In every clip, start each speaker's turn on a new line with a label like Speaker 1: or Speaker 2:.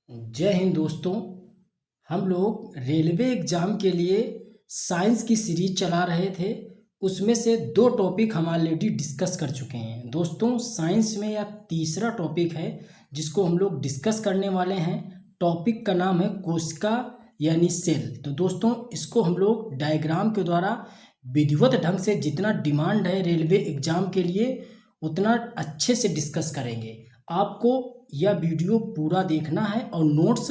Speaker 1: जय हिंद दोस्तों। हम लोग रेलवे एग्ज़ाम के लिए साइंस की सीरीज चला रहे थे। उसमें से दो टॉपिक हम ऑलरेडी डिस्कस कर चुके हैं दोस्तों। साइंस में यह तीसरा टॉपिक है जिसको हम लोग डिस्कस करने वाले हैं। टॉपिक का नाम है कोशिका यानी सेल। तो दोस्तों इसको हम लोग डायग्राम के द्वारा विधिवत ढंग से जितना डिमांड है रेलवे एग्ज़ाम के लिए उतना अच्छे से डिस्कस करेंगे। आपको यह वीडियो पूरा देखना है और नोट्स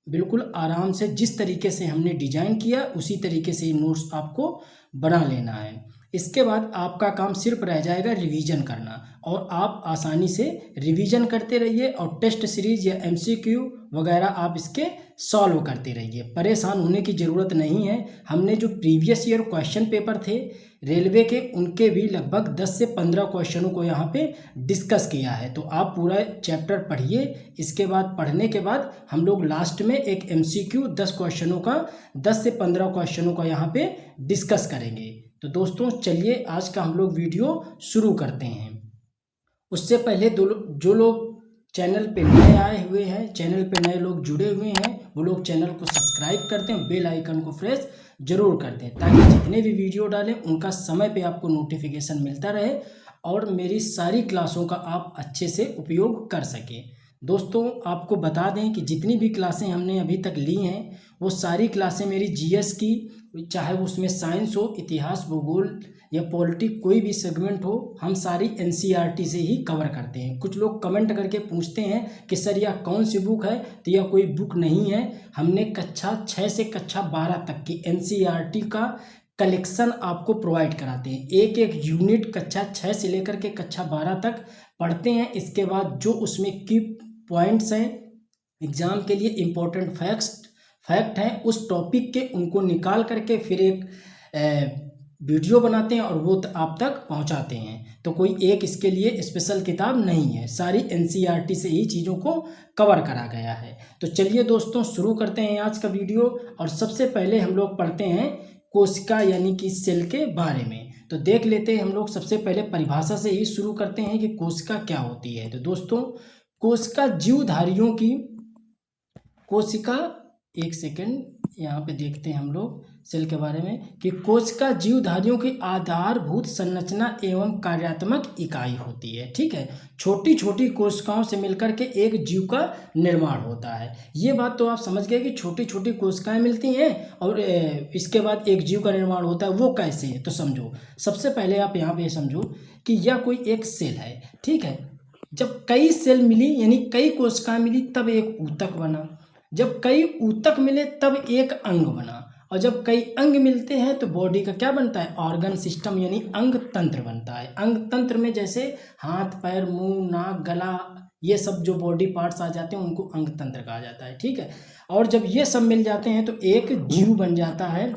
Speaker 1: बिल्कुल आराम से जिस तरीके से हमने डिजाइन किया उसी तरीके से नोट्स आपको बना लेना है। इसके बाद आपका काम सिर्फ रह जाएगा रिवीजन करना और आप आसानी से रिवीजन करते रहिए और टेस्ट सीरीज या एमसीक्यू वगैरह आप इसके सॉल्व करते रहिए। परेशान होने की ज़रूरत नहीं है। हमने जो प्रीवियस ईयर क्वेश्चन पेपर थे रेलवे के उनके भी लगभग 10 से 15 क्वेश्चनों को यहाँ पे डिस्कस किया है। तो आप पूरा चैप्टर पढ़िए। इसके बाद पढ़ने के बाद हम लोग लास्ट में एक एमसीक्यू 10 से 15 क्वेश्चनों का यहाँ पे डिस्कस करेंगे। तो दोस्तों चलिए आज का हम लोग वीडियो शुरू करते हैं। उससे पहले जो लोग चैनल पे नए आए हुए हैं, चैनल पे नए लोग जुड़े हुए हैं, वो लोग चैनल को सब्सक्राइब करते हैं, बेल आइकन को प्रेस जरूर करते हैं ताकि जितने भी वीडियो डालें उनका समय पे आपको नोटिफिकेशन मिलता रहे और मेरी सारी क्लासों का आप अच्छे से उपयोग कर सकें। दोस्तों आपको बता दें कि जितनी भी क्लासें हमने अभी तक ली हैं वो सारी क्लासें मेरी जीएस की, चाहे उसमें साइंस हो, इतिहास, भूगोल या पॉलिटिक कोई भी सेगमेंट हो, हम सारी एनसीईआरटी से ही कवर करते हैं। कुछ लोग कमेंट करके पूछते हैं कि सर यह कौन सी बुक है, तो यह कोई बुक नहीं है। हमने कक्षा 6 से कक्षा 12 तक की एनसीईआरटी का कलेक्शन आपको प्रोवाइड कराते हैं। एक एक यूनिट कक्षा 6 से लेकर के कक्षा 12 तक पढ़ते हैं। इसके बाद जो उसमें की पॉइंट्स हैं एग्ज़ाम के लिए इम्पोर्टेंट फैक्ट हैं उस टॉपिक के उनको निकाल करके फिर एक वीडियो बनाते हैं और वो आप तक पहुंचाते हैं। तो कोई एक इसके लिए स्पेशल किताब नहीं है, सारी एनसीईआरटी से ही चीज़ों को कवर करा गया है। तो चलिए दोस्तों शुरू करते हैं आज का वीडियो। और सबसे पहले हम लोग पढ़ते हैं कोशिका यानी कि सेल के बारे में। तो देख लेते हैं हम लोग सबसे पहले परिभाषा से ही शुरू करते हैं कि कोशिका क्या होती है। तो दोस्तों कोशिका जीवधारियों की कोशिका, एक सेकेंड यहाँ पे देखते हैं हम लोग सेल के बारे में कि कोशिका जीवधारियों की आधारभूत संरचना एवं कार्यात्मक इकाई होती है। ठीक है, छोटी छोटी कोशिकाओं से मिलकर के एक जीव का निर्माण होता है। ये बात तो आप समझ गए कि छोटी छोटी कोशिकाएं मिलती हैं और इसके बाद एक जीव का निर्माण होता है। वो कैसे है तो समझो। सबसे पहले आप यहाँ पे समझो कि यह कोई एक सेल है। ठीक है, जब कई सेल मिली यानी कई कोशिकाएं मिली तब एक ऊतक बना। जब कई ऊतक मिले तब एक अंग बना। और जब कई अंग मिलते हैं तो बॉडी का क्या बनता है, ऑर्गन सिस्टम यानी अंग तंत्र बनता है। अंग तंत्र में जैसे हाथ, पैर, मुंह, नाक, गला, ये सब जो बॉडी पार्ट्स आ जाते हैं उनको अंग तंत्र कहा जाता है। ठीक है, और जब ये सब मिल जाते हैं तो एक जीव बन जाता है,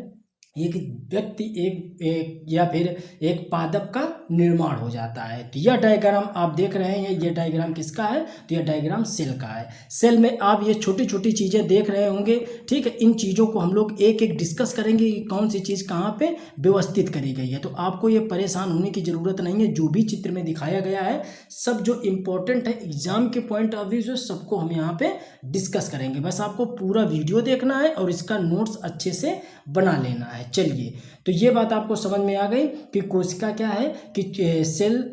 Speaker 1: एक व्यक्ति, एक या फिर एक पादप का निर्माण हो जाता है। तो यह डायग्राम आप देख रहे हैं, यह डायग्राम किसका है, तो यह डायग्राम सेल का है। सेल में आप ये छोटी छोटी चीज़ें देख रहे होंगे। ठीक है, इन चीज़ों को हम लोग एक एक डिस्कस करेंगे कि कौन सी चीज़ कहाँ पे व्यवस्थित करी गई है। तो आपको ये परेशान होने की ज़रूरत नहीं है। जो भी चित्र में दिखाया गया है सब जो इम्पोर्टेंट है एग्जाम के पॉइंट ऑफ व्यू से सबको हम यहाँ पे डिस्कस करेंगे। बस आपको पूरा वीडियो देखना है और इसका नोट्स अच्छे से बना लेना है। चलिए, तो ये बात आपको समझ में आ गई कि कोशिका क्या है कि सेल,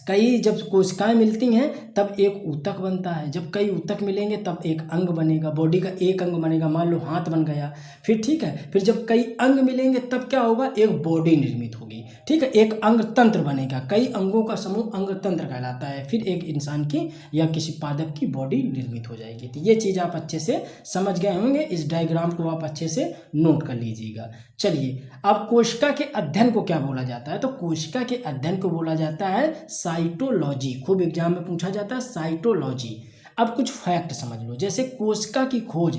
Speaker 1: कई जब कोशिकाएं मिलती हैं तब एक ऊतक बनता है। जब कई ऊतक मिलेंगे तब एक अंग बनेगा, बॉडी का एक अंग बनेगा। मान लो हाथ बन गया, फिर ठीक है, फिर जब कई अंग मिलेंगे तब क्या होगा, एक बॉडी निर्मित होगी। ठीक है, एक अंग तंत्र बनेगा। कई अंगों का समूह अंग तंत्र कहलाता है। फिर एक इंसान की या किसी पादप की बॉडी निर्मित हो जाएगी। तो ये चीज़ आप अच्छे से समझ गए होंगे। इस डायग्राम को आप अच्छे से नोट कर लीजिएगा। चलिए, अब कोशिका के अध्ययन को क्या बोला जाता है, तो कोशिका के अध्ययन को बोला जाता है साइटोलॉजी। खूब एग्जाम में पूछा जाता है साइटोलॉजी। अब कुछ फैक्ट समझ लो। जैसे कोशिका की खोज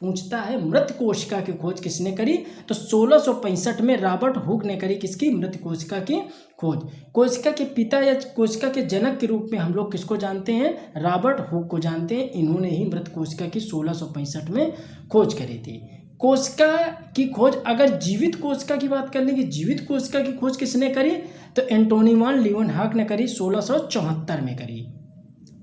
Speaker 1: पूछता है, मृत कोशिका की खोज किसने करी, तो 1665 में रॉबर्ट हुक ने करी। किसकी, मृत कोशिका की खोज। कोशिका के पिता या कोशिका के जनक के रूप में हम लोग किसको जानते हैं, रॉबर्ट हुक को जानते हैं। इन्होंने ही मृत कोशिका की 1665 में खोज करी थी। कोशिका की खोज, अगर जीवित कोशिका की बात कर लेंगे, जीवित कोशिका की खोज किसने करी, तो एंटोनी वान लीवन हॉक ने करी, 1674 में करी।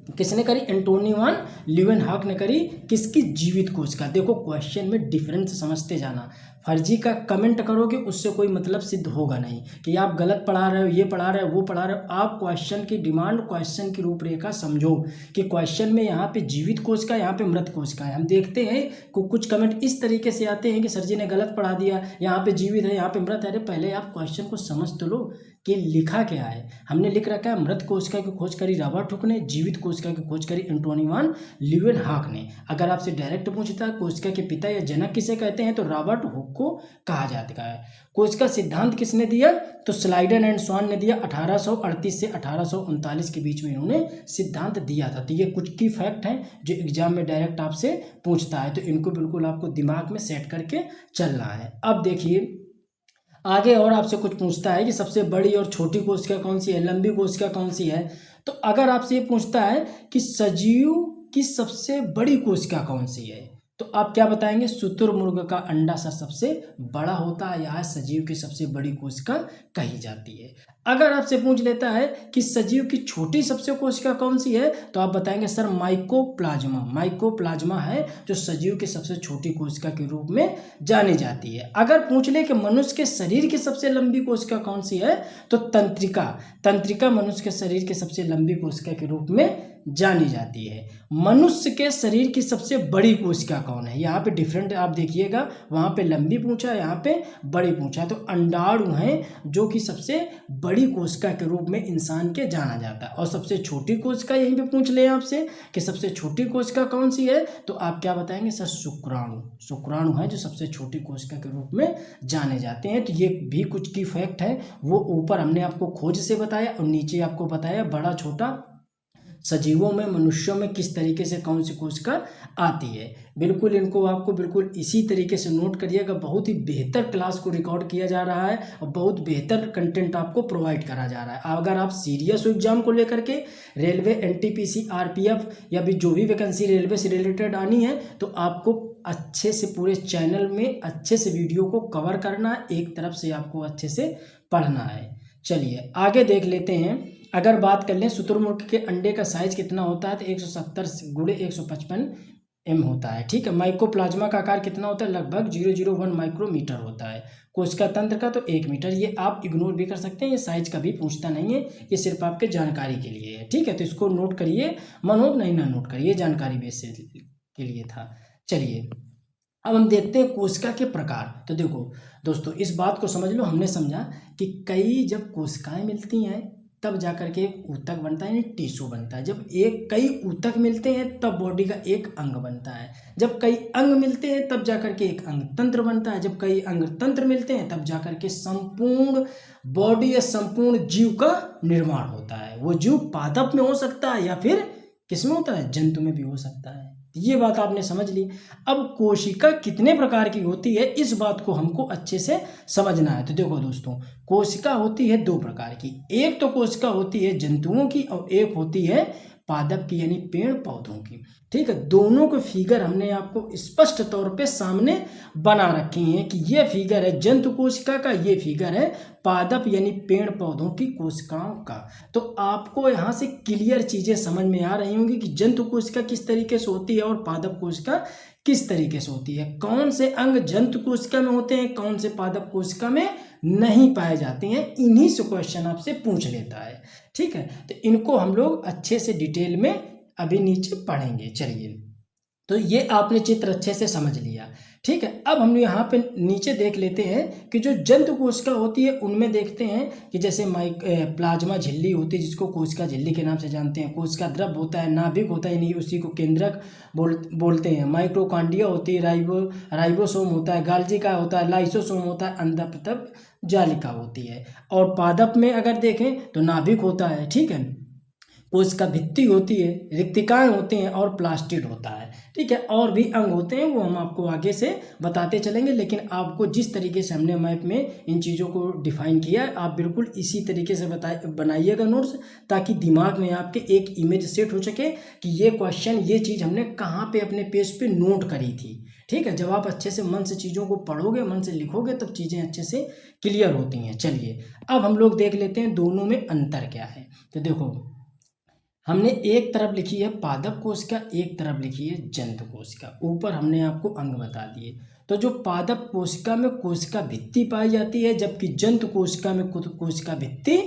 Speaker 1: किसने करी? एंटोनी वान ल्यूवेनहॉक ने करी। किसकी? जीवित कोशिका। देखो क्वेश्चन में डिफरेंस समझते जाना। फर्जी का कमेंट करोगे उससे कोई मतलब सिद्ध होगा नहीं कि आप गलत पढ़ा रहे हो, ये पढ़ा रहे हो, वो पढ़ा रहे हो। आप क्वेश्चन की डिमांड, क्वेश्चन की रूपरेखा समझो कि क्वेश्चन में यहाँ पे जीवित कोशिका, यहाँ पे मृत कोशिका है। हम देखते हैं कि कुछ कमेंट इस तरीके से आते हैं कि सर जी ने गलत पढ़ा दिया, यहाँ पे जीवित है, यहाँ पे मृत है। अरे पहले आप क्वेश्चन को समझ तो लो कि लिखा क्या है। हमने लिख रखा है मृत कोशिका की खोज करी रॉबर्ट हुक ने, जीवित कोशिका की खोज करी एंटोनी वान ल्यूवेनहॉक ने। अगर आपसे डायरेक्ट पूछता है कोशिका के पिता या जनक किसे कहते हैं, तो रॉबर्ट हुक को कहा जाता है। कोशिका सिद्धांत किसने दिया? तो स्लाइडन एंड स्वान ने दिया। 1838 से 1839 के बीच में इन्होंने सिद्धांत दिया था। तो ये कुछ की फैक्ट हैं जो एग्जाम में डायरेक्ट आपसे पूछता है, तो इनको बिल्कुल आपको दिमाग में सेट करके चलना है। अब देखिए आगे और आपसे कुछ पूछता है कि सबसे बड़ी और छोटी कोशिका कौन सी है, लंबी कोशिका कौन सी है। तो अगर आपसे ये पूछता है कि सजीव की सबसे बड़ी कोशिका कौन सी है, तो आप क्या बताएंगे? शुतुरमुर्ग का अंडा सर सबसे बड़ा होता है, यह सजीव की सबसे बड़ी कोशिका कही जाती है। अगर आपसे पूछ लेता है कि सजीव की छोटी सबसे कोशिका कौन सी है, तो आप बताएंगे सर माइकोप्लाज्मा। माइकोप्लाज्मा है जो सजीव की सबसे छोटी कोशिका के रूप में जानी जाती है। अगर पूछ ले कि मनुष्य के शरीर की सबसे लंबी कोशिका कौन सी है, तो तंत्रिका। तंत्रिका मनुष्य के शरीर की सबसे लंबी कोशिका के रूप में जानी जाती है। मनुष्य के शरीर की सबसे बड़ी कोशिका कौन है? यहाँ पे डिफरेंट आप देखिएगा, वहाँ पे लंबी पूछा है, यहाँ पे बड़ी पूछा है। तो अंडाणु है जो कि सबसे बड़ी कोशिका के रूप में इंसान के जाना जाता है। और सबसे छोटी कोशिका यहीं पे पूछ ले आपसे कि सबसे छोटी कोशिका कौन सी है, तो आप क्या बताएंगे? सर शुक्राणु। शुक्राणु है जो सबसे छोटी कोशिका के रूप में जाने जाते हैं। तो ये भी कुछ की फैक्ट है, वो ऊपर हमने आपको खोज से बताया और नीचे आपको बताया बड़ा छोटा सजीवों में, मनुष्यों में किस तरीके से कौन सी कोशिका आती है। बिल्कुल इनको आपको बिल्कुल इसी तरीके से नोट करिएगा। बहुत ही बेहतर क्लास को रिकॉर्ड किया जा रहा है और बहुत बेहतर कंटेंट आपको प्रोवाइड करा जा रहा है। अगर आप सीरियस हो एग्जाम को लेकर के, रेलवे, एनटीपीसी, आरपीएफ या भी जो भी वैकेंसी रेलवे से रिलेटेड आनी है, तो आपको अच्छे से पूरे चैनल में अच्छे से वीडियो को कवर करना है, एक तरफ से आपको अच्छे से पढ़ना है। चलिए आगे देख लेते हैं। अगर बात कर लें शुतुरमुर्ग के अंडे का साइज कितना होता है, तो 170 गुणे 155 एम होता है। ठीक है। माइकोप्लाज्मा का आकार कितना होता है? लगभग 001 माइक्रोमीटर होता है। कोशिका तंत्र का तो 1 मीटर। ये आप इग्नोर भी कर सकते हैं, ये साइज कभी पूछता नहीं है, ये सिर्फ आपके जानकारी के लिए है। ठीक है, तो इसको नोट करिए, मन हो नहीं ना नोट करिए, जानकारी बेस के लिए था। चलिए अब हम देखते हैं कोशिका के प्रकार। तो देखो दोस्तों इस बात को समझ लो, हमने समझा कि कई जब कोशिकाएं मिलती हैं तब जाकर के एक ऊतक बनता है, यानी टिश्यू बनता है। जब कई ऊतक मिलते हैं तब बॉडी का एक अंग बनता है। जब कई अंग मिलते हैं तब जाकर के एक अंग तंत्र बनता है। जब कई अंग तंत्र मिलते हैं तब जाकर के संपूर्ण बॉडी या संपूर्ण जीव का निर्माण होता है। वो जीव पादप में हो सकता है या फिर किसमें होता है? जंतु में भी हो सकता है। ये बात आपने समझ ली। अब कोशिका कितने प्रकार की होती है, इस बात को हमको अच्छे से समझना है। तो देखो दोस्तों, कोशिका होती है 2 प्रकार की। एक तो कोशिका होती है जंतुओं की और एक होती है पादप की, यानी पेड़ पौधों की। ठीक है, दोनों के फिगर हमने आपको स्पष्ट तौर पे सामने बना रखे हैं कि ये फिगर है जंतु कोशिका का, ये फिगर है पादप यानी पेड़ पौधों की कोशिकाओं का। तो आपको यहाँ से क्लियर चीजें समझ में आ रही होंगी कि जंतु कोशिका किस तरीके से होती है और पादप कोशिका किस तरीके से होती है। कौन से अंग जंतु कोशिका में होते हैं, कौन से पादप कोशिका में नहीं पाए जाते हैं, इन्हीं से क्वेश्चन आपसे पूछ लेता है। ठीक है, तो इनको हम लोग अच्छे से डिटेल में अभी नीचे पढ़ेंगे। चलिए, तो ये आपने चित्र अच्छे से समझ लिया। ठीक है, अब हम यहाँ पे नीचे देख लेते हैं कि जो जंतु कोशिका होती है उनमें देखते हैं कि जैसे प्लाज्मा झिल्ली होती है, जिसको कोशिका झिल्ली के नाम से जानते हैं। कोशिका द्रव होता है, नाभिक होता है, यानी उसी को केंद्रक बोलते हैं। माइटोकॉन्ड्रिया होती है, राइबोसोम होता है, गाल्जिका होता है, लाइसोसोम होता है, अंतःप्रतभ जालिका होती है। और पादप में अगर देखें तो नाभिक होता है। ठीक है, कोशिका भित्ति होती है, रिक्तिकाएं होती हैं और प्लास्टिड होता है। ठीक है, और भी अंग होते हैं, वो हम आपको आगे से बताते चलेंगे। लेकिन आपको जिस तरीके से हमने मैप में इन चीज़ों को डिफाइन किया है, आप बिल्कुल इसी तरीके से बनाइएगा नोट्स, ताकि दिमाग में आपके एक इमेज सेट हो सके कि ये क्वेश्चन, ये चीज़ हमने कहाँ पे अपने पेज पे नोट करी थी। ठीक है, जब आप अच्छे से मन से चीज़ों को पढ़ोगे, मन से लिखोगे, तब चीज़ें अच्छे से क्लियर होती हैं। चलिए अब हम लोग देख लेते हैं दोनों में अंतर क्या है। तो देखो, हमने एक तरफ लिखी है पादप कोशिका, एक तरफ लिखी है जंतु कोशिका। ऊपर हमने आपको अंग बता दिए। तो जो पादप कोशिका में कोशिका भित्ति पाई जाती है, जबकि जंतु कोशिका में कोशिका भित्ति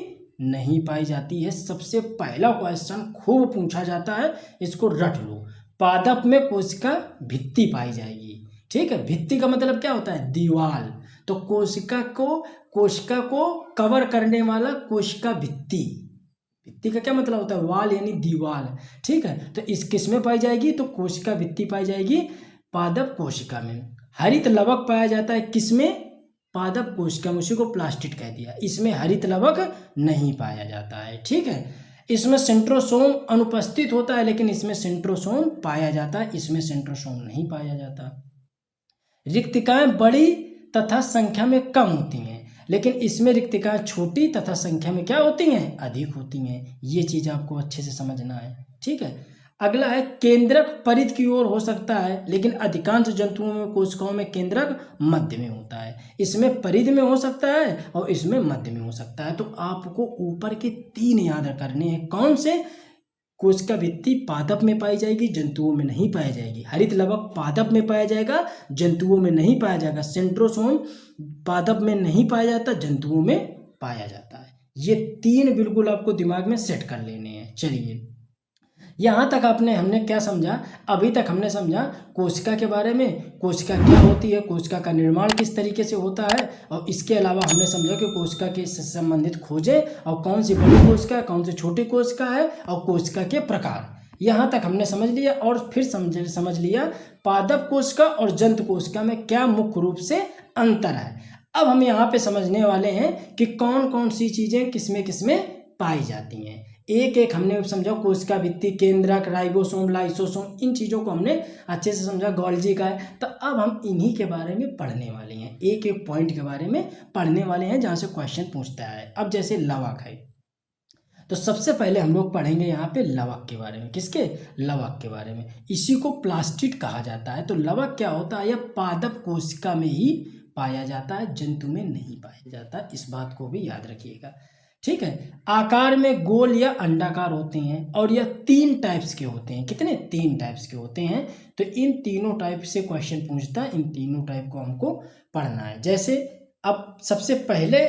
Speaker 1: नहीं पाई जाती है। सबसे पहला क्वेश्चन खूब पूछा जाता है, इसको रट लो। पादप में कोशिका भित्ति पाई जाएगी, ठीक है। भित्ति का मतलब क्या होता है? दीवाल। तो कोशिका को कवर करने वाला कोशिका भित्ति। भित्ति का क्या मतलब होता है? वाल यानी दीवाल, ठीक है। तो इस किस में पाई जाएगी? तो कोशिका भित्ति पाई जाएगी पादप कोशिका में। हरित लवक पाया जाता है किस में? पादप कोशिका में, उसी को प्लास्टिड कह दिया। इसमें हरित लवक नहीं पाया जाता है, ठीक है। इसमें सेंट्रोसोम अनुपस्थित होता है, लेकिन इसमें सेंट्रोसोम पाया जाता है, इसमें सेंट्रोसोम नहीं पाया जाता। रिक्तिकाएं बड़ी तथा संख्या में कम होती हैं, लेकिन इसमें रिक्तिकाएं छोटी तथा संख्या में क्या होती हैं? अधिक होती हैं। ये चीज आपको अच्छे से समझना है, ठीक है। अगला है केंद्रक परिध की ओर हो सकता है, लेकिन अधिकांश जंतुओं में कोशिकाओं में केंद्रक मध्य में होता है। इसमें परिध में हो सकता है और इसमें मध्य में हो सकता है। तो आपको ऊपर के 3 याद करने हैं। कौन से? कोशिका भित्ति पादप में पाई जाएगी, जंतुओं में नहीं पाई जाएगी। हरित लवक पादप में पाया जाएगा, जंतुओं में नहीं पाया जाएगा। सेंट्रोसोम पादप में नहीं पाया जाता, जंतुओं में पाया जाता है। ये 3 बिल्कुल आपको दिमाग में सेट कर लेने हैं। चलिए, यहाँ तक हमने क्या समझा? अभी तक हमने समझा कोशिका के बारे में, कोशिका क्या होती है, कोशिका का निर्माण किस तरीके से होता है, और इसके अलावा हमने समझा कि कोशिका के संबंधित खोजें और कौन सी बड़ी कोशिका है, कौन सी छोटी कोशिका है, और कोशिका के प्रकार। यहाँ तक हमने समझ लिया। और फिर समझ लिया पादप कोशिका और जंतु कोशिका में क्या मुख्य रूप से अंतर है। अब हम यहाँ पे समझने वाले हैं कि कौन कौन सी चीज़ें किसमें पाई जाती हैं। एक एक हमने समझा, कोशिका भित्ति, केंद्रक, राइबोसोम, लाइसोसोम, इन चीज़ों को हमने अच्छे से समझा। गोल्जी का है। तो अब हम इन्हीं के बारे में पढ़ने वाले हैं, एक एक पॉइंट के बारे में पढ़ने वाले हैं जहाँ से क्वेश्चन पूछता है। अब जैसे लवक है, तो सबसे पहले हम लोग पढ़ेंगे यहाँ पे लवक के बारे में। किसके? लवक के बारे में। इसी को प्लास्टिड कहा जाता है। तो लवक क्या होता है? यह पादप कोशिका में ही पाया जाता है, जंतु में नहीं पाया जाता। इस बात को भी याद रखिएगा, ठीक है। आकार में गोल या अंडाकार होते हैं, और यह 3 टाइप्स के होते हैं। कितने? 3 टाइप्स के होते हैं। तो इन तीनों टाइप से क्वेश्चन पूछता है, इन तीनों टाइप को हमको पढ़ना है। जैसे अब सबसे पहले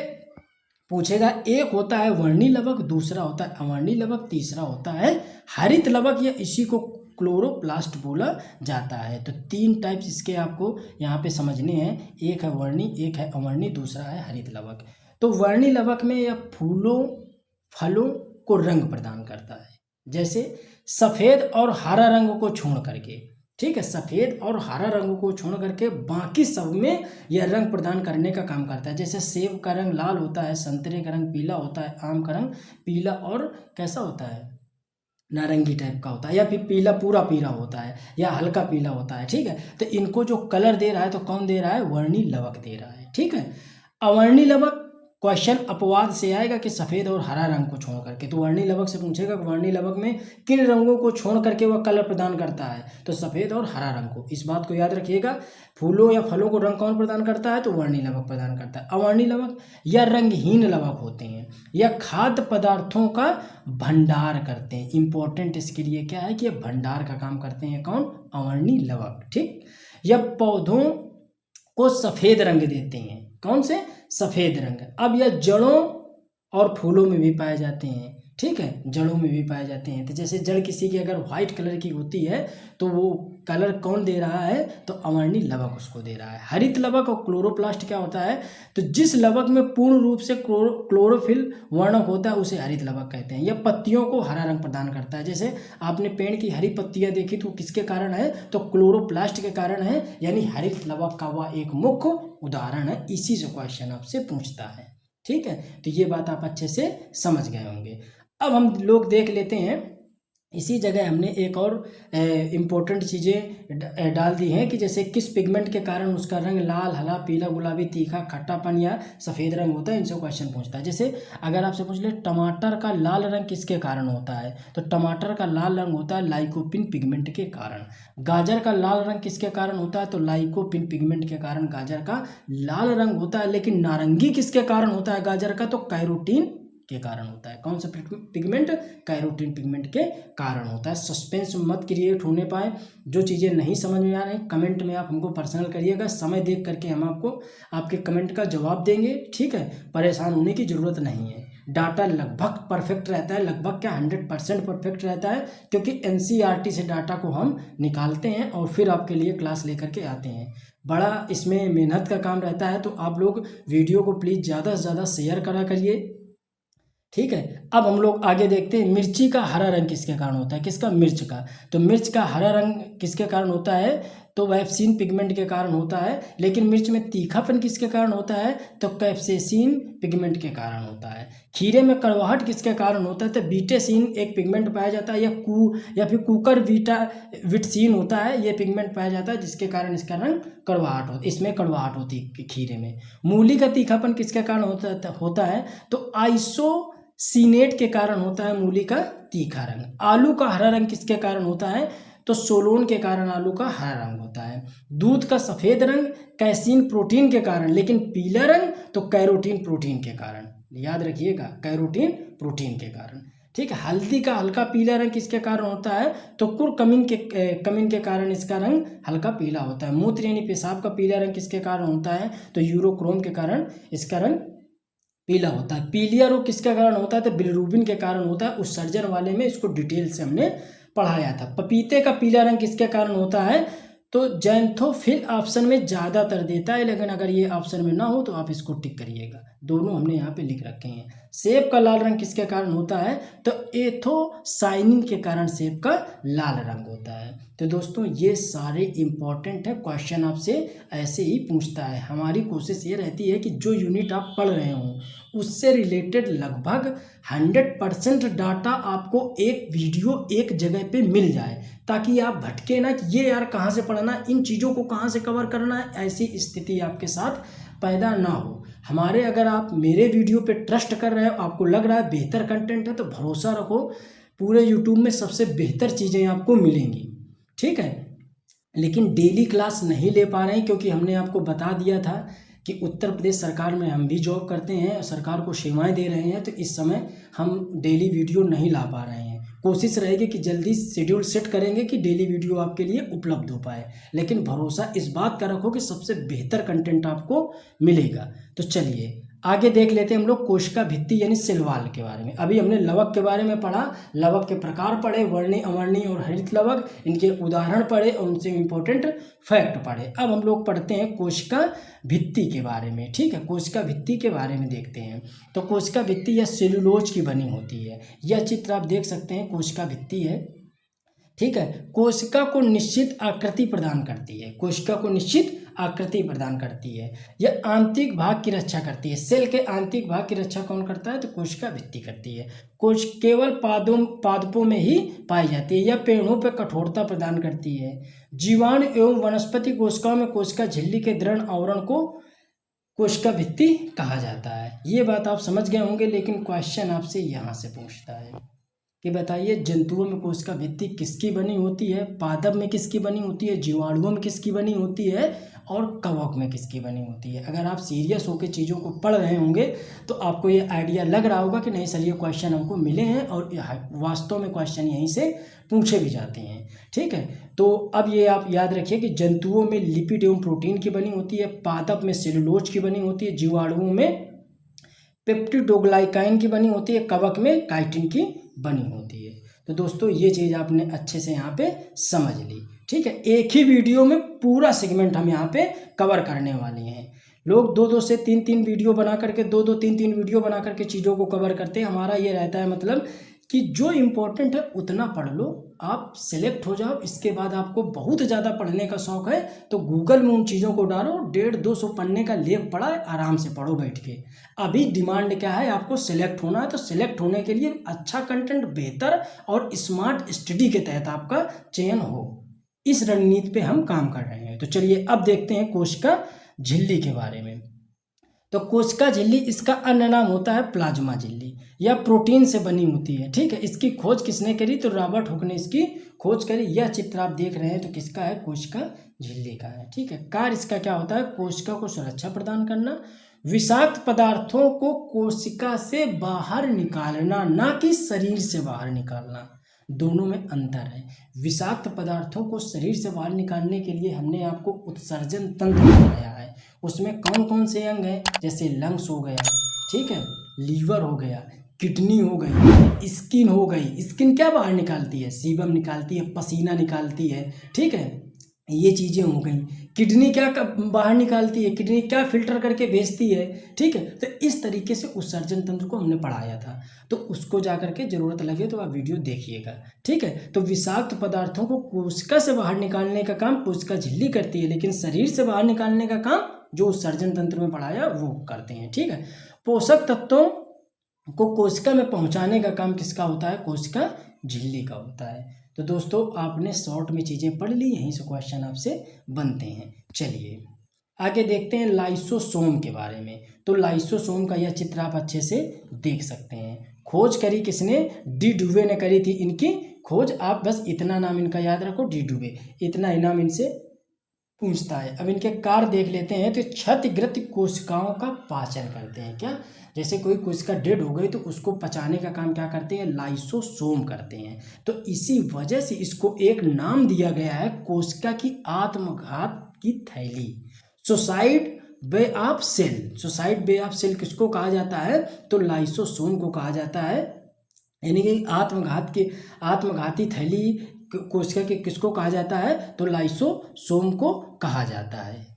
Speaker 1: पूछेगा, एक होता है वर्णी लवक, दूसरा होता है अवर्णी लवक, तीसरा होता है हरित लवक, या इसी को क्लोरोप्लास्ट बोला जाता है। तो 3 टाइप्स इसके आपको यहाँ पे समझने हैं। एक है वर्णी, एक है अवर्णी, दूसरा है हरित लवक। तो वर्णी लवक में यह फूलों फलों को रंग प्रदान करता है, जैसे सफ़ेद और हरा रंग को छोड़ करके, ठीक है। सफ़ेद और हरा रंग को छोड़ करके बाकी सब में यह रंग प्रदान करने का काम करता है। जैसे सेब का रंग लाल होता है, संतरे का रंग पीला होता है, आम का रंग पीला और कैसा होता है? नारंगी टाइप का होता है, या फिर पीला पूरा पीला होता है, या हल्का पीला होता है, ठीक है। तो इनको जो कलर दे रहा है, तो कौन दे रहा है? वर्णी लवक दे रहा है, ठीक है। अवर्णी लवक क्वेश्चन अपवाद से आएगा कि सफ़ेद और हरा रंग को छोड़ करके। तो वर्णी लवक से पूछेगा कि वर्णी लवक में किन रंगों को छोड़ करके वह कलर प्रदान करता है? तो सफ़ेद और हरा रंग को। इस बात को याद रखिएगा। फूलों या फलों को रंग कौन प्रदान करता है? तो वर्णी लवक प्रदान करता है। अवर्णी लवक या रंगहीन लवक होते हैं, या खाद्य पदार्थों का भंडार करते हैं। इंपॉर्टेंट इसके लिए क्या है कि ये भंडार का काम करते हैं। कौन? अवर्णी लवक, ठीक। या पौधों को सफ़ेद रंग देते हैं। कौन से? सफ़ेद रंग। अब यह जड़ों और फूलों में भी पाए जाते हैं, ठीक है। जड़ों में भी पाए जाते हैं। तो जैसे जड़ किसी की अगर वाइट कलर की होती है, तो वो कलर कौन दे रहा है? तो अवर्णी लवक उसको दे रहा है। हरित लवक और क्लोरोप्लास्ट क्या होता है? तो जिस लवक में पूर्ण रूप से क्लोरोफिल वर्णक होता है उसे हरित लवक कहते हैं। यह पत्तियों को हरा रंग प्रदान करता है। जैसे आपने पेड़ की हरी पत्तियां देखी, तो किसके कारण है? तो क्लोरोप्लास्ट के कारण है, यानी हरित लवक का वह एक मुख्य उदाहरण है। इसी से क्वेश्चन आपसे पूछता है, ठीक है। तो ये बात आप अच्छे से समझ गए होंगे। अब हम लोग देख लेते हैं, इसी जगह हमने एक और इम्पोर्टेंट चीज़ें डाल दी हैं कि जैसे किस पिगमेंट के कारण उसका रंग लाल, हरा, पीला, गुलाबी, तीखा, खट्टापन या सफ़ेद रंग होता है। इनसे क्वेश्चन पूछता है। जैसे अगर आपसे पूछ ले टमाटर का लाल रंग किसके कारण होता है? तो टमाटर का लाल रंग होता है लाइकोपिन पिगमेंट के कारण। गाजर का लाल रंग किसके कारण होता है? तो लाइकोपिन पिगमेंट के कारण गाजर का लाल रंग होता है। लेकिन नारंगी किसके कारण होता है गाजर का? तो कैरोटीन के कारण होता है। कौन सा पिगमेंट? कैरोटीन पिगमेंट के कारण होता है। सस्पेंस मत क्रिएट होने पाए, जो चीज़ें नहीं समझ में आ रही कमेंट में आप हमको पर्सनल करिएगा, समय देख करके हम आपको आपके कमेंट का जवाब देंगे, ठीक है। परेशान होने की ज़रूरत नहीं है। डाटा लगभग परफेक्ट रहता है, लगभग क्या 100% परफेक्ट रहता है, क्योंकि एनसीईआरटी से डाटा को हम निकालते हैं और फिर आपके लिए क्लास लेकर के आते हैं। बड़ा इसमें मेहनत का काम रहता है, तो आप लोग वीडियो को प्लीज़ ज़्यादा से ज़्यादा शेयर करा करिए, ठीक है। अब हम लोग आगे देखते हैं मिर्ची का हरा रंग किसके कारण होता है। किसका? मिर्च का। तो मिर्च का हरा रंग किसके कारण होता है? तो वेप्सिन पिगमेंट के कारण होता है। लेकिन मिर्च में तीखापन किसके कारण होता है? तो कैप्सेसिन पिगमेंट के कारण होता है। खीरे में कड़वाहट किसके कारण होता है? तो बीटेसिन एक पिगमेंट पाया जाता है, या फिर कुकर विटसिन होता है, ये पिगमेंट पाया जाता है जिसके कारण इसका रंग कड़वाहट होता है, इसमें कड़वाहट होती है खीरे में। मूली का तीखापन किसके कारण होता है? तो आइसोसिनेट के कारण होता है मूली का तीखा रंग। आलू का हरा रंग किसके कारण होता है? तो सोलोन के कारण आलू का हरा रंग होता है। दूध का सफ़ेद रंग कैसीन प्रोटीन के कारण, लेकिन पीला रंग तो कैरोटीन प्रोटीन के कारण। याद रखिएगा, कैरोटीन प्रोटीन के कारण, ठीक है। हल्दी का हल्का पीला रंग किसके कारण होता है? तो कुरकमिन के कारण इसका रंग हल्का पीला होता है। मूत्र यानी पेशाब का पीला रंग किसके कारण होता है? तो यूरोक्रोम के कारण इसका रंग पीला होता है। पीलिया रोग किसके कारण होता है? तो बिलिरुबिन के कारण होता है। उत्सर्जन वाले में इसको डिटेल से हमने पढ़ाया था। पपीते का पीला रंग किसके कारण होता है? तो जैंथोफिल ऑप्शन में ज़्यादातर देता है, लेकिन अगर ये ऑप्शन में ना हो तो आप इसको टिक करिएगा, दोनों हमने यहाँ पे लिख रखे हैं। सेब का लाल रंग किसके कारण होता है? तो एथोसाइनिन के कारण सेब का लाल रंग होता है। तो दोस्तों ये सारे इंपॉर्टेंट है, क्वेश्चन आपसे ऐसे ही पूछता है। हमारी कोशिश ये रहती है कि जो यूनिट आप पढ़ रहे हो उससे रिलेटेड लगभग 100% डाटा आपको एक वीडियो एक जगह पे मिल जाए, ताकि आप भटके ना कि ये यार कहाँ से पढ़ना, इन चीज़ों को कहाँ से कवर करना है, ऐसी स्थिति आपके साथ पैदा ना हो। हमारे अगर आप मेरे वीडियो पे ट्रस्ट कर रहे हो, आपको लग रहा है बेहतर कंटेंट है, तो भरोसा रखो, पूरे यूट्यूब में सबसे बेहतर चीज़ें आपको मिलेंगी, ठीक है। लेकिन डेली क्लास नहीं ले पा रहे हैं, क्योंकि हमने आपको बता दिया था कि उत्तर प्रदेश सरकार में हम भी जॉब करते हैं, सरकार को सेवाएं दे रहे हैं, तो इस समय हम डेली वीडियो नहीं ला पा रहे हैं। कोशिश रहेगी कि जल्दी शेड्यूल सेट करेंगे कि डेली वीडियो आपके लिए उपलब्ध हो पाए, लेकिन भरोसा इस बात का रखो कि सबसे बेहतर कंटेंट आपको मिलेगा। तो चलिए आगे देख लेते हैं हम लोग कोशिका भित्ति यानी सेल वॉल के बारे में। अभी हमने लवक के बारे में पढ़ा, लवक के प्रकार पढ़े, वर्णीय, अवर्णीय और हरित लवक, इनके उदाहरण पढ़े और उनसे इम्पोर्टेंट फैक्ट पढ़े। अब हम लोग पढ़ते हैं कोशिका भित्ति के बारे में, ठीक है। कोशिका भित्ति के बारे में देखते हैं। तो कोशिका भित्ति यह सेलुलोज की बनी होती है। यह चित्र आप देख सकते हैं, कोशिका भित्ति है, ठीक है। कोशिका को निश्चित आकृति प्रदान करती है, कोशिका को निश्चित आकृति प्रदान करती है। यह आंतरिक भाग की रक्षा करती है। सेल के आंतरिक भाग की रक्षा कौन करता है? तो कोशिका भित्ति करती है। कोश केवल पादपों में ही पाई जाती है। यह पेड़ों पर कठोरता प्रदान करती है। जीवाणु एवं वनस्पति कोशिकाओं में कोशिका झिल्ली के दृढ़ आवरण को कोशिका भित्ति कहा जाता है। ये बात आप समझ गए होंगे, लेकिन क्वेश्चन आपसे यहाँ से पूछता है कि बताइए जंतुओं में कोशिका भित्ति किसकी बनी होती है, पादप में किसकी बनी होती है, जीवाणुओं में किसकी बनी होती है और कवक में किसकी बनी होती है। अगर आप सीरियस होकर चीज़ों को पढ़ रहे होंगे तो आपको ये आइडिया लग रहा होगा कि नहीं सर ये क्वेश्चन हमको मिले हैं और वास्तव में क्वेश्चन यहीं से पूछे भी जाते हैं, ठीक है। तो अब ये आप याद रखिए कि जंतुओं में लिपिड एवं प्रोटीन की बनी होती है, पादप में सेलुलोज की बनी होती है, जीवाणुओं में पेप्टिडोग्लाइकाइन की बनी होती है, कवक में काइटिन की बनी होती है। तो दोस्तों ये चीज़ आपने अच्छे से यहाँ पे समझ ली, ठीक है। एक ही वीडियो में पूरा सेगमेंट हम यहाँ पे कवर करने वाले हैं। लोग 2-2 से 3-3 वीडियो बना करके 2-2 3-3 वीडियो बना करके चीज़ों को कवर करते हैं। हमारा ये रहता है मतलब कि जो इम्पोर्टेंट है उतना पढ़ लो, आप सिलेक्ट हो जाओ। इसके बाद आपको बहुत ज़्यादा पढ़ने का शौक़ है तो गूगल में उन चीज़ों को डालो, 150-200 पन्ने का लेख पढ़ा है, आराम से पढ़ो बैठ के। अभी डिमांड क्या है, आपको सिलेक्ट होना है, तो सिलेक्ट होने के लिए अच्छा कंटेंट, बेहतर और स्मार्ट स्टडी के तहत आपका चयन हो, इस रणनीति पे हम काम कर रहे हैं। तो चलिए अब देखते हैं कोशिका झिल्ली के बारे में। तो कोशिका झिल्ली, इसका अन्य नाम होता है प्लाज्मा झिल्ली। यह प्रोटीन से बनी होती है, ठीक है। इसकी खोज किसने करी? तो रॉबर्ट हुक ने इसकी खोज करी। यह चित्र आप देख रहे हैं तो किसका है? कोशिका झिल्ली का है, ठीक है। कार्य इसका क्या होता है? कोशिका को सुरक्षा प्रदान करना, विषाक्त पदार्थों को कोशिका से बाहर निकालना, ना कि शरीर से बाहर निकालना, दोनों में अंतर है। विषाक्त पदार्थों को शरीर से बाहर निकालने के लिए हमने आपको उत्सर्जन तंत्र बताया है। उसमें कौन कौन से अंग हैं, जैसे लंग्स हो गया, ठीक है, लीवर हो गया, किडनी हो गई, स्किन हो गई। स्किन क्या बाहर निकालती है, सीबम निकालती है, पसीना निकालती है, ठीक है, ये चीज़ें हो गई। किडनी क्या बाहर निकालती है, किडनी क्या फिल्टर करके भेजती है, ठीक है। तो इस तरीके से उत्सर्जन तंत्र को हमने पढ़ाया था, तो उसको जा करके जरूरत लगे तो आप वीडियो देखिएगा, ठीक है। तो विषाक्त पदार्थों को कोशिका से बाहर निकालने का काम कोशिका झिल्ली करती है, लेकिन शरीर से बाहर निकालने का काम जो उत्सर्जन तंत्र में पढ़ाया वो करते हैं, ठीक है। पोषक तत्वों को कोशिका में पहुंचाने का काम किसका होता है, कोशिका झिल्ली का होता है। तो दोस्तों आपने शॉर्ट में चीज़ें पढ़ ली, यहीं से क्वेश्चन आपसे बनते हैं। चलिए आगे देखते हैं लाइसोसोम के बारे में। तो लाइसोसोम का यह चित्र आप अच्छे से देख सकते हैं। खोज करी किसने, डी डुवे ने करी थी इनकी खोज। आप बस इतना नाम इनका याद रखो, डी डुवे, इतना इनाम इनसे पूछता है। अब इनके कार्य देख लेते हैं। तो क्षतिग्रस्त कोशिकाओं का पाचन करते हैं। क्या, जैसे कोई कोशिका डेड हो गई तो उसको पचाने का काम क्या करते हैं, लाइसोसोम करते हैं। तो इसी वजह से इसको एक नाम दिया गया है, कोशिका की आत्मघात की थैली, सुसाइड वे ऑफ सेल। सुसाइड वे ऑफ सेल किसको कहा जाता है, तो लाइसोसोम को कहा जाता है। यानी कि आत्मघाती थैली कोशिका के किसको कहा जाता है, तो लाइसोसोम को कहा जाता है।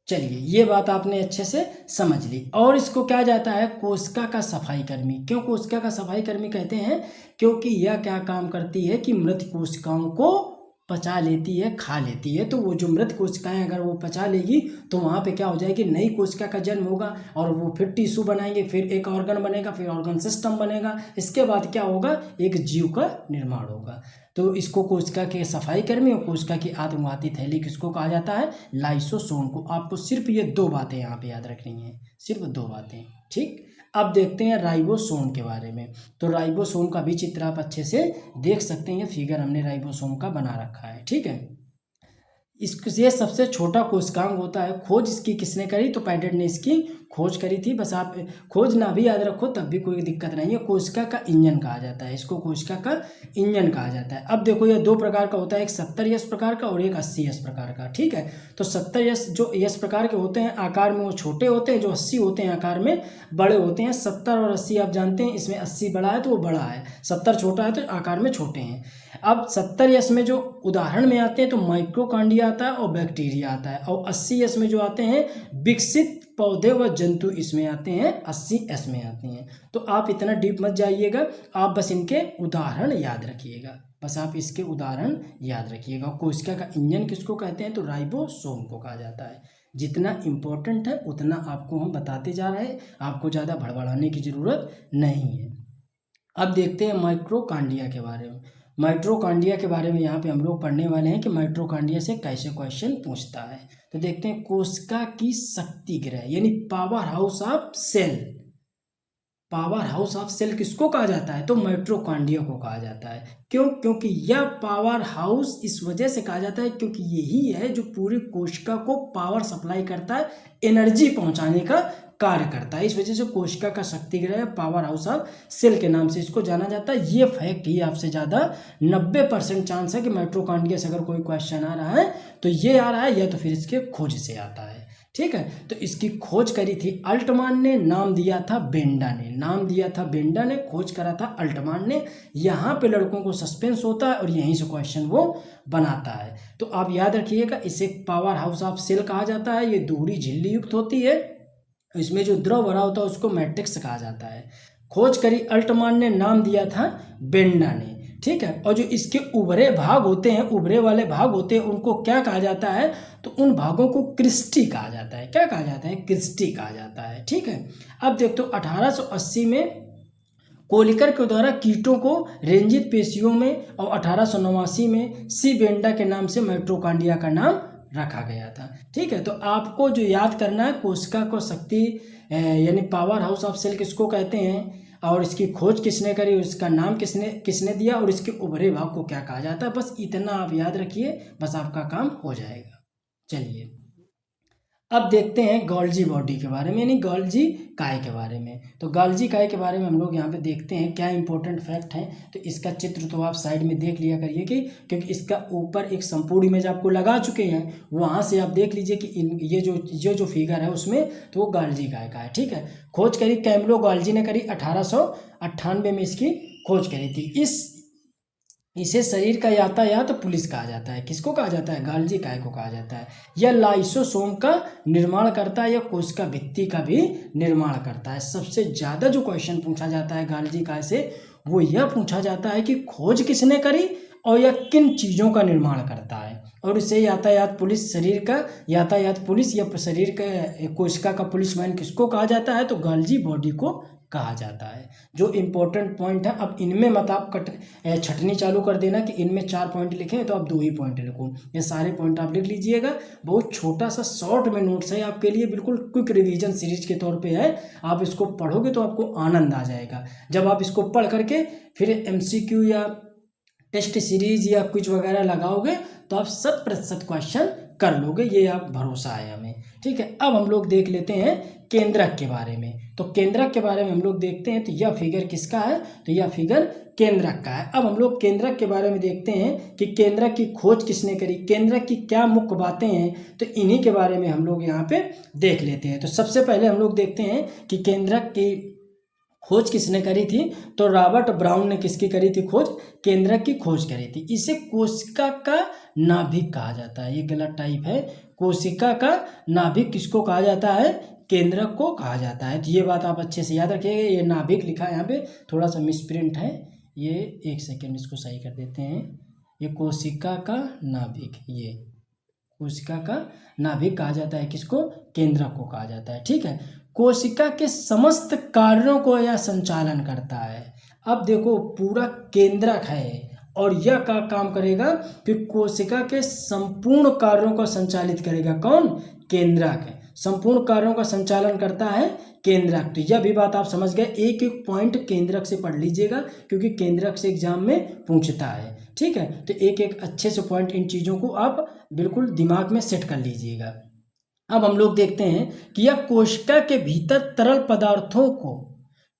Speaker 1: चलिए ये बात आपने अच्छे से समझ ली। और इसको क्या जाता है, कोशिका का सफाई कर्मी। क्यों कोशिका का सफाई कर्मी कहते हैं, क्योंकि यह क्या काम करती है कि मृत कोशिकाओं को पचा लेती है, खा लेती है। तो वो जो मृत कोशिकाएं अगर वो पचा लेगी तो वहाँ पे क्या हो जाएगी, नई कोशिका का जन्म होगा, और वो फिर टिश्यू बनाएंगे, फिर एक ऑर्गन बनेगा, फिर ऑर्गन सिस्टम बनेगा। इसके बाद क्या होगा, एक जीव का निर्माण होगा। तो इसको कोशिका के सफाई कर्मी और कोशिका की आत्मघाती थैली किसको कहा जाता है, लाइसोसोम को। आपको सिर्फ ये दो बातें यहाँ पे याद रखनी है, सिर्फ दो बातें, ठीक। अब देखते हैं राइबोसोम के बारे में। तो राइबोसोम का भी चित्र आप अच्छे से देख सकते हैं, फिगर हमने राइबोसोम का बना रखा है, ठीक है। ये सबसे छोटा कोशिकांग होता है। खोज इसकी किसने करी, तो पैडेट ने इसकी खोज करी थी। बस आप खोज ना भी याद रखो तब भी कोई दिक्कत नहीं है। कोशिका का इंजन कहा जाता है, इसको कोशिका का इंजन कहा जाता है। अब देखो ये दो प्रकार का होता है, एक 70 यस प्रकार का और एक 80 यस प्रकार का, ठीक है। तो 70 यस जो यस प्रकार के होते हैं आकार में वो छोटे होते हैं, जो 80 होते हैं आकार में बड़े होते हैं। 70 और 80 आप जानते हैं, इसमें 80 बड़ा है तो वो बड़ा है, 70 छोटा है तो आकार में छोटे हैं। अब 70 यस में जो उदाहरण में आते हैं तो माइक्रोकांडिया आता है और बैक्टीरिया आता है, और 80 यस में जो आते हैं विकसित पौधे व जंतु इसमें आते हैं, 80 एस में आते हैं। तो आप इतना डीप मत जाइएगा, आप बस इनके उदाहरण याद रखिएगा, बस आप इसके उदाहरण याद रखिएगा। कोशिका का इंजन किसको कहते हैं, तो राइबोसोम को कहा जाता है। जितना इम्पोर्टेंट है उतना आपको हम बताते जा रहे हैं, आपको ज़्यादा भड़बड़ाने की ज़रूरत नहीं है। अब देखते हैं माइक्रोकांडिया के बारे में। माइट्रोकांडिया के बारे में यहाँ पे हम लोग पढ़ने वाले हैं कि माइट्रोकांडिया से कैसे क्वेश्चन पूछता है। तो देखते हैं कोशिका की शक्ति गृह यानी power house of cell. Power house of cell किसको कहा जाता है, तो माइट्रोकांडिया को कहा जाता है। क्यों, क्योंकि यह पावर हाउस इस वजह से कहा जाता है क्योंकि यही है जो पूरी कोशिका को पावर सप्लाई करता है, एनर्जी पहुंचाने का कार्य करता है। इस वजह से कोशिका का शक्ति गृह पावर हाउस ऑफ सेल के नाम से इसको जाना जाता है। ये फैक्ट ही आपसे ज़्यादा 90% चांस है कि माइट्रोकांडिया से अगर कोई क्वेश्चन आ रहा है तो ये आ रहा है, या तो फिर इसके खोज से आता है, ठीक है। तो इसकी खोज करी थी अल्टमान ने, नाम दिया था बेंडा ने, नाम दिया था बेंडा ने, खोज करा था अल्टमान ने। यहाँ पे लड़कों को सस्पेंस होता है और यहीं से क्वेश्चन वो बनाता है। तो आप याद रखिएगा, इसे पावर हाउस ऑफ सेल कहा जाता है। ये दोहरी झिल्ली युक्त होती है, इसमें जो द्रव भरा होता है उसको मैट्रिक्स कहा जाता है। खोज करी अल्टमान ने, नाम दिया था बेंडा ने, ठीक है। और जो इसके उभरे भाग होते हैं, उभरे वाले भाग होते हैं, उनको क्या कहा जाता है, तो उन भागों को क्रिस्टी कहा जाता है। क्या कहा जाता है, क्रिस्टी कहा जाता है, ठीक है। अब देखते हो 1880 में कोलिकर के द्वारा कीटों को रेंजित पेशियों में, और 1889 में सी बेंडा के नाम से माइट्रोकांडिया का नाम रखा गया था, ठीक है। तो आपको जो याद करना है, कोशिका को शक्ति यानी पावर हाउस ऑफ सेल किसको कहते हैं, और इसकी खोज किसने करी, इसका नाम किसने दिया, और इसके उभरे भाग को क्या कहा जाता है, बस इतना आप याद रखिए, बस आपका काम हो जाएगा। चलिए अब देखते हैं गोल्जी बॉडी के बारे में, यानी गोल्जी काय के बारे में। तो गोल्जी काय के बारे में हम लोग यहाँ पे देखते हैं क्या इंपॉर्टेंट फैक्ट है। तो इसका चित्र तो आप साइड में देख लिया करिए कि क्योंकि इसका ऊपर एक संपूर्ण इमेज आपको लगा चुके हैं, वहाँ से आप देख लीजिए कि ये जो फिगर है उसमें तो वो गोल्जी काय का है। ठीक है, खोज करी कैमलो गोल्जी ने करी 1898 में इसकी खोज करी थी। इसे शरीर का यातायात पुलिस कहा जाता है। किसको कहा जाता है? गोल्जी काय को कहा जाता है। यह लाइसोसोम का निर्माण करता है या कोशिका भित्ति का भी निर्माण करता है। सबसे ज़्यादा जो क्वेश्चन पूछा जाता है गोल्जी काय से वो यह पूछा जाता है कि खोज किसने करी और यह किन चीज़ों का निर्माण करता है। और इसे यातायात पुलिस, शरीर का यातायात पुलिस या शरीर का कोशिका का पुलिसमैन किसको कहा जाता है? तो गोल्जी बॉडी को कहा जाता है। जो इम्पोर्टेंट पॉइंट है, अब इनमें मत आप छटनी चालू कर देना कि इनमें 4 पॉइंट लिखे हैं तो आप 2 ही पॉइंट लिखो। ये सारे पॉइंट आप लिख लीजिएगा। बहुत छोटा सा शॉर्ट में नोट्स है आपके लिए, बिल्कुल क्विक रिवीजन सीरीज के तौर पे है। आप इसको पढ़ोगे तो आपको आनंद आ जाएगा। जब आप इसको पढ़ करके फिर MCQ या टेस्ट सीरीज या क्विज वगैरह लगाओगे तो आप 100% क्वेश्चन कर लोगे, ये आप भरोसा है हमें। ठीक है, अब हम लोग देख लेते हैं केंद्रक के बारे में। तो केंद्रक के बारे में हम लोग देखते हैं। तो यह फिगर किसका है? तो यह फिगर केंद्रक का है। अब हम लोग केंद्रक के बारे में देखते हैं कि केंद्रक की खोज किसने करी, केंद्रक की क्या मुख्य बातें हैं, तो इन्हीं के बारे में हम लोग यहाँ पे देख लेते हैं। तो सबसे पहले हम लोग देखते हैं कि केंद्रक की खोज किसने करी थी। तो रॉबर्ट ब्राउन ने किसकी करी थी खोज? केंद्रक की खोज करी थी। इसे कोशिका का नाभिक कहा जाता है। ये गलत टाइप है। कोशिका का नाभिक किसको कहा जाता है? केंद्रक को कहा जाता है। तो ये बात आप अच्छे से याद रखिएगा। ये नाभिक लिखा है यहाँ पे, थोड़ा सा मिसप्रिंट है, ये 1 सेकेंड इसको सही कर देते हैं। ये कोशिका का नाभिक, ये कोशिका का नाभिक कहा जाता है किसको? केंद्रक को कहा जाता है। ठीक है, कोशिका के समस्त कार्यों को यह संचालन करता है। अब देखो पूरा केंद्रक है और यह का काम करेगा कि कोशिका के संपूर्ण कार्यों को संचालित करेगा। कौन? केंद्रक है। संपूर्ण कार्यों का संचालन करता है केंद्रक। तो यह भी बात आप समझ गए। एक एक पॉइंट केंद्रक से पढ़ लीजिएगा क्योंकि केंद्रक से एग्जाम में पूछता है। ठीक है, तो एक एक अच्छे से पॉइंट, इन चीज़ों को आप बिल्कुल दिमाग में सेट कर लीजिएगा। अब हम लोग देखते हैं कि यह कोशिका के भीतर तरल पदार्थों को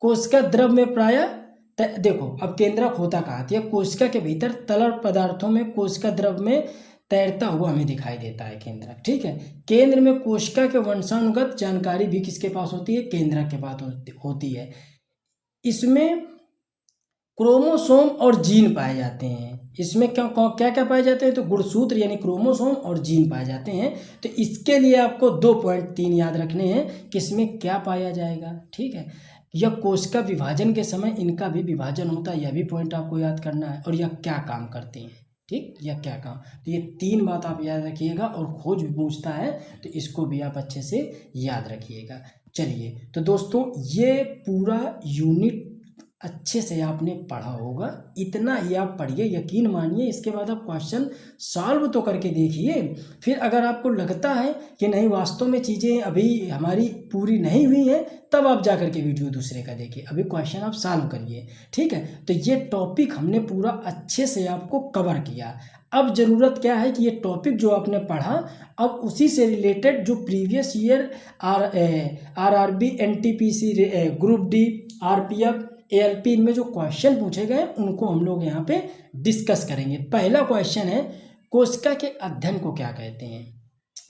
Speaker 1: कोशिका द्रव में प्रायः देखो अब केंद्रक होता कहाँ था? कोशिका के भीतर तरल पदार्थों में कोशिका द्रव में तैरता हुआ हमें दिखाई देता है केंद्रक। ठीक है, केंद्र में कोशिका के वंशानुगत जानकारी भी किसके पास होती है? केंद्रक के पास होती है। इसमें क्रोमोसोम और जीन पाए जाते हैं। इसमें क्या क्या पाए जाते हैं? तो गुणसूत्र यानी क्रोमोसोम और जीन पाए जाते हैं। तो इसके लिए आपको 2.3 याद रखने हैं कि इसमें क्या पाया जाएगा। ठीक है, यह कोशिका विभाजन के समय इनका भी विभाजन होता है, यह भी पॉइंट आपको याद करना है। और यह क्या काम करते हैं? ठीक, यह क्या काम, तो ये 3 बात आप याद रखिएगा। और खोज भी पूछता है तो इसको भी आप अच्छे से याद रखिएगा। चलिए, तो दोस्तों ये पूरा यूनिट अच्छे से आपने पढ़ा होगा। इतना ही आप पढ़िए, यकीन मानिए। इसके बाद आप क्वेश्चन सॉल्व तो करके देखिए। फिर अगर आपको लगता है कि नहीं वास्तव में चीज़ें अभी हमारी पूरी नहीं हुई हैं, तब आप जा करके वीडियो दूसरे का देखिए। अभी क्वेश्चन आप सॉल्व करिए। ठीक है, तो ये टॉपिक हमने पूरा अच्छे से आपको कवर किया। अब ज़रूरत क्या है कि ये टॉपिक जो आपने पढ़ा, अब उसी से रिलेटेड जो previous year RRB NTPC group D RPF ALP इनमें जो क्वेश्चन पूछे गए उनको हम लोग यहाँ पे डिस्कस करेंगे। पहला क्वेश्चन है, कोशिका के अध्ययन को क्या कहते हैं?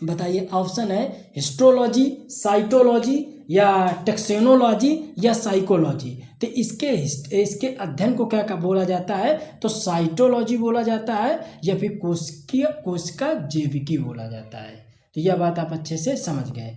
Speaker 1: बताइए। ऑप्शन है हिस्टोलॉजी, साइटोलॉजी या टैक्सोनोलॉजी या साइकोलॉजी। तो इसके अध्ययन को क्या बोला जाता है? तो साइटोलॉजी बोला जाता है या फिर कोशिका जैविकी बोला जाता है। तो यह बात आप अच्छे से समझ गए।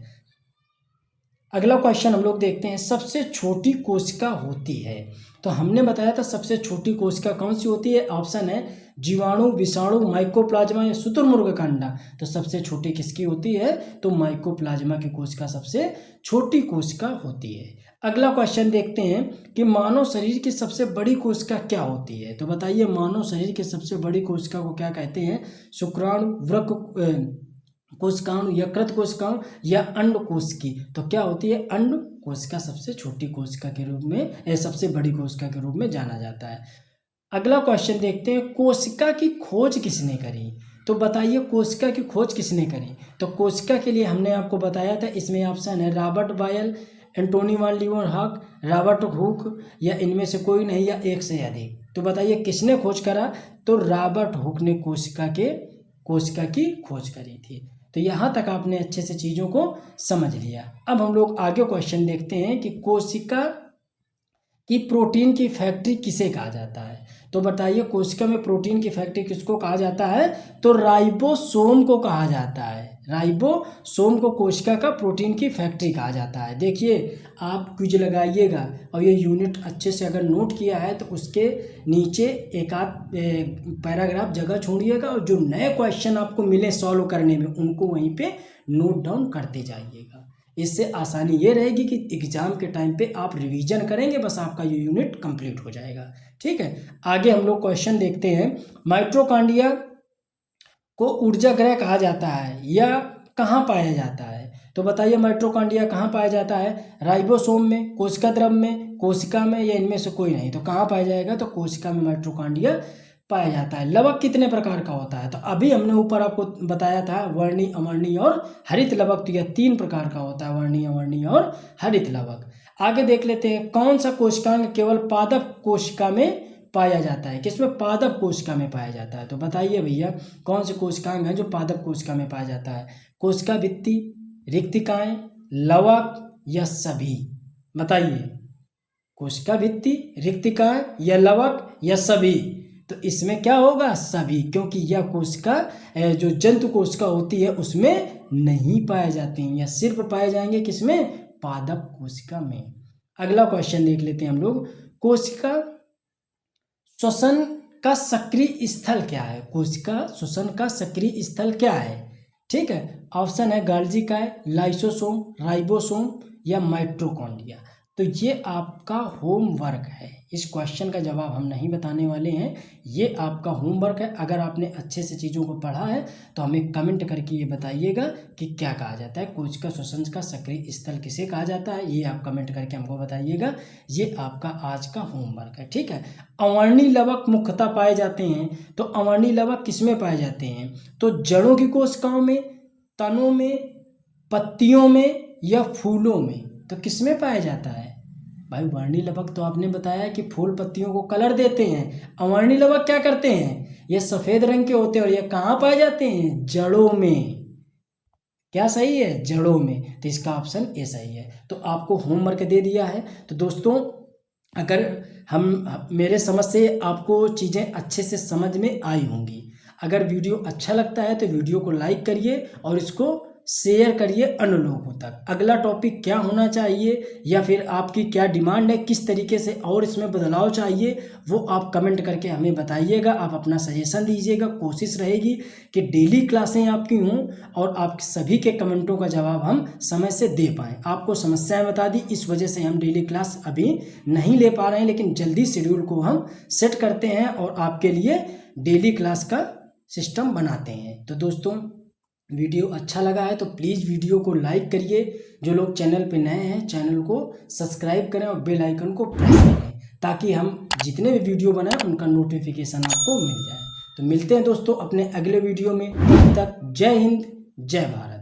Speaker 1: अगला क्वेश्चन हम लोग देखते हैं, सबसे छोटी कोशिका होती है। तो हमने बताया था सबसे छोटी कोशिका कौन सी होती है। ऑप्शन है जीवाणु, विषाणु, माइकोप्लाज्मा या शुतुरमुर्ग का अंडा। तो सबसे छोटी किसकी होती है? तो माइकोप्लाज्मा की कोशिका सबसे छोटी कोशिका होती है। अगला क्वेश्चन देखते हैं कि मानव शरीर की सबसे बड़ी कोशिका क्या होती है। तो बताइए, मानव शरीर की सबसे बड़ी कोशिका को क्या कहते हैं? शुक्राणु, वृक्क कोशिकाओं, यकृत कोशिकाओं या अंड कोशिकी। तो क्या होती है? अंड कोशिका सबसे छोटी कोशिका के रूप में, सबसे बड़ी कोशिका के रूप में जाना जाता है। अगला क्वेश्चन देखते हैं, कोशिका की खोज किसने करी? तो बताइए कोशिका की खोज किसने करी? तो कोशिका के लिए हमने आपको बताया था, इसमें ऑप्शन है रॉबर्ट बॉयल, एंटोनी वान लीeuwenhoek, रॉबर्ट हुक, या इनमें से कोई नहीं, या एक से अधिक। तो बताइए किसने खोज करा? तो रॉबर्ट हुक ने कोशिका की खोज करी थी। तो यहाँ तक आपने अच्छे से चीज़ों को समझ लिया। अब हम लोग आगे क्वेश्चन देखते हैं कि कोशिका कि प्रोटीन की फैक्ट्री किसे कहा जाता है? तो बताइए कोशिका में प्रोटीन की फैक्ट्री किसको कहा जाता है? तो राइबोसोम को कहा जाता है। राइबोसोम को कोशिका का प्रोटीन की फैक्ट्री कहा जाता है। देखिए आप क्विज लगाइएगा और ये यूनिट अच्छे से अगर नोट किया है तो उसके नीचे एक आध पैराग्राफ जगह छोड़िएगा और जो नए क्वेश्चन आपको मिले सॉल्व करने में उनको वहीं पे नोट डाउन करते जाइएगा। इससे आसानी ये रहेगी कि एग्ज़ाम के टाइम पे आप रिवीजन करेंगे, बस आपका ये यूनिट कंप्लीट हो जाएगा। ठीक है, आगे हम लोग क्वेश्चन देखते हैं। माइटोकॉन्ड्रिया को ऊर्जा गृह कहा जाता है या कहाँ पाया जाता है? तो बताइए माइटोकॉन्ड्रिया कहाँ पाया जाता है? राइबोसोम में, कोशिका द्रव में, कोशिका में, या इनमें से कोई नहीं? तो कहाँ पाया जाएगा? तो कोशिका में माइटोकॉन्ड्रिया पाया जाता है। लवक कितने प्रकार का होता है? तो अभी हमने ऊपर आपको बताया था वर्णीय, अवर्णीय और हरित लवक। तो यह 3 प्रकार का होता है, वर्णीय, अवर्णीय और हरित लवक। आगे देख लेते हैं कौन सा कोशिकांग केवल पादप कोशिका में पाया जाता है? किसमें? पादप कोशिका में पाया जाता है। तो बताइए भैया कौन से कोशिकांग है जो पादप कोशिका में पाया जाता है? कोशिका भित्ति, रिक्तिकाएं, लवक या सभी? बताइए कोशिका भित्ति, रिक्तिकाएं या लवक या सभी? तो इसमें क्या होगा? सभी, क्योंकि यह कोशिका जो जंतु कोशिका होती है उसमें नहीं पाए जाते हैं, या सिर्फ पाए जाएंगे किसमें? पादप कोशिका में। अगला क्वेश्चन देख लेते हैं हम लोग। कोशिका श्वसन का सक्रिय स्थल क्या है? कोशिका श्वसन का सक्रिय स्थल क्या है? ठीक है, ऑप्शन है गाल्जी काय, लाइसोसोम, राइबोसोम या माइटोकॉन्ड्रिया। तो ये आपका होमवर्क है। इस क्वेश्चन का जवाब हम नहीं बताने वाले हैं, ये आपका होमवर्क है। अगर आपने अच्छे से चीज़ों को पढ़ा है तो हमें कमेंट करके ये बताइएगा कि क्या कहा जाता है, कोशिका श्वसन का सक्रिय स्थल किसे कहा जाता है, ये आप कमेंट करके हमको बताइएगा। ये आपका आज का होमवर्क है। ठीक है, अवर्णीय लवक मुख्यतः पाए जाते हैं। तो अवर्णीय लवक किसमें पाए जाते हैं? तो जड़ों की कोशिकाओं में, तनों में, पत्तियों में या फूलों में? तो किसमें पाया जाता है भाई? वर्णीय लवक तो आपने बताया कि फूल पत्तियों को कलर देते हैं। अवर्णीय लवक क्या करते हैं? ये सफ़ेद रंग के होते हैं और ये कहाँ पाए जाते हैं? जड़ों में। क्या सही है? जड़ों में। तो इसका ऑप्शन ए सही है। तो आपको होमवर्क दे दिया है। तो दोस्तों अगर मेरे समझ से आपको चीज़ें अच्छे से समझ में आई होंगी। अगर वीडियो अच्छा लगता है तो वीडियो को लाइक करिए और इसको शेयर करिए अन्य लोगों तक। अगला टॉपिक क्या होना चाहिए या फिर आपकी क्या डिमांड है, किस तरीके से और इसमें बदलाव चाहिए, वो आप कमेंट करके हमें बताइएगा। आप अपना सजेशन दीजिएगा। कोशिश रहेगी कि डेली क्लासें आपकी हों और आप सभी के कमेंटों का जवाब हम समय से दे पाएँ। आपको समस्याएं बता दी, इस वजह से हम डेली क्लास अभी नहीं ले पा रहे हैं, लेकिन जल्दी शेड्यूल को हम सेट करते हैं और आपके लिए डेली क्लास का सिस्टम बनाते हैं। तो दोस्तों वीडियो अच्छा लगा है तो प्लीज़ वीडियो को लाइक करिए। जो लोग चैनल पे नए हैं चैनल को सब्सक्राइब करें और बेल आइकन को प्रेस करें ताकि हम जितने भी वीडियो बनाएं उनका नोटिफिकेशन आपको मिल जाए। तो मिलते हैं दोस्तों अपने अगले वीडियो में। तब तक जय हिंद, जय भारत।